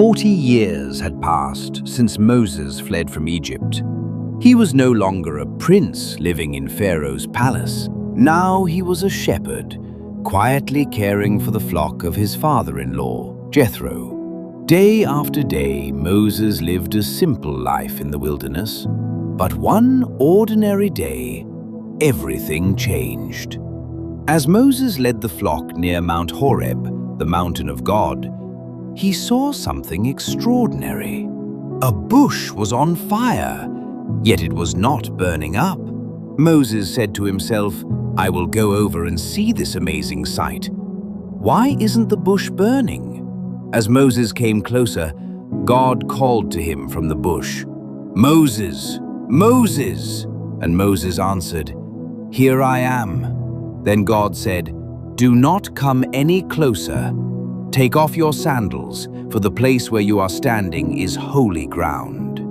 40 years had passed since Moses fled from Egypt. He was no longer a prince living in Pharaoh's palace. Now he was a shepherd, quietly caring for the flock of his father-in-law, Jethro. Day after day, Moses lived a simple life in the wilderness. But one ordinary day, everything changed. As Moses led the flock near Mount Horeb, the mountain of God, he saw something extraordinary. A bush was on fire, yet it was not burning up. Moses said to himself, "I will go over and see this amazing sight. Why isn't the bush burning?" As Moses came closer, God called to him from the bush, "Moses, Moses!" And Moses answered, "Here I am." Then God said, "Do not come any closer. Take off your sandals, for the place where you are standing is holy ground."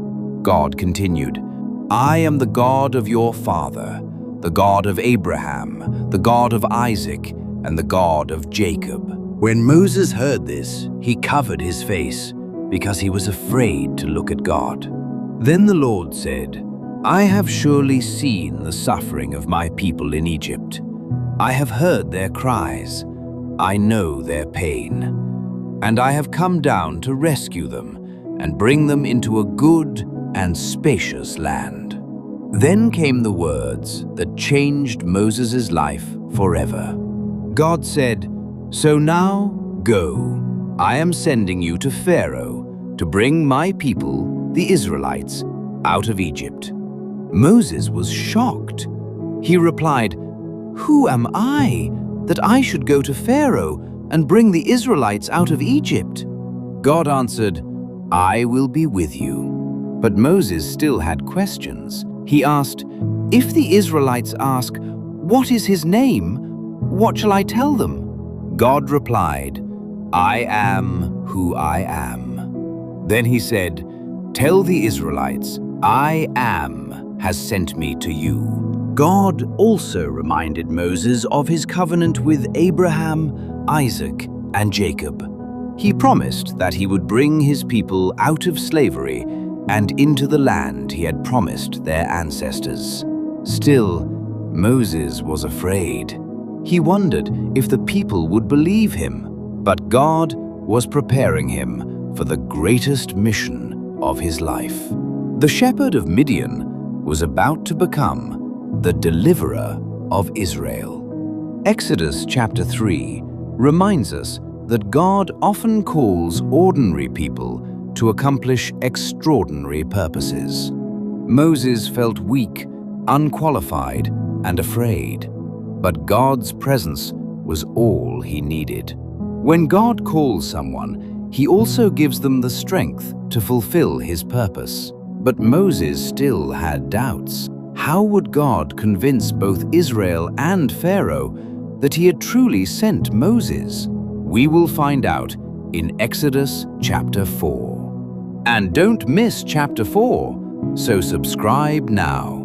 God continued, "I am the God of your father, the God of Abraham, the God of Isaac, and the God of Jacob." When Moses heard this, he covered his face because he was afraid to look at God. Then the Lord said, "I have surely seen the suffering of my people in Egypt. I have heard their cries. I know their pain. And I have come down to rescue them and bring them into a good and spacious land." Then came the words that changed Moses' life forever. God said, "So now go. I am sending you to Pharaoh to bring my people, the Israelites, out of Egypt." Moses was shocked. He replied, "Who am I that I should go to Pharaoh and bring the Israelites out of Egypt?" God answered, "I will be with you." But Moses still had questions. He asked, "If the Israelites ask, 'What is his name?' what shall I tell them?" God replied, "I am who I am." Then he said, "Tell the Israelites, I am has sent me to you." God also reminded Moses of his covenant with Abraham, Isaac, and Jacob. He promised that he would bring his people out of slavery and into the land he had promised their ancestors. Still, Moses was afraid. He wondered if the people would believe him, but God was preparing him for the greatest mission of his life. The shepherd of Midian was about to become the deliverer of Israel. Exodus chapter 3 reminds us that God often calls ordinary people to accomplish extraordinary purposes. Moses felt weak, unqualified, and afraid, but God's presence was all he needed. When God calls someone, he also gives them the strength to fulfill his purpose. But Moses still had doubts. How would God convince both Israel and Pharaoh that he had truly sent Moses? We will find out in Exodus chapter 4. And don't miss chapter 4, so subscribe now.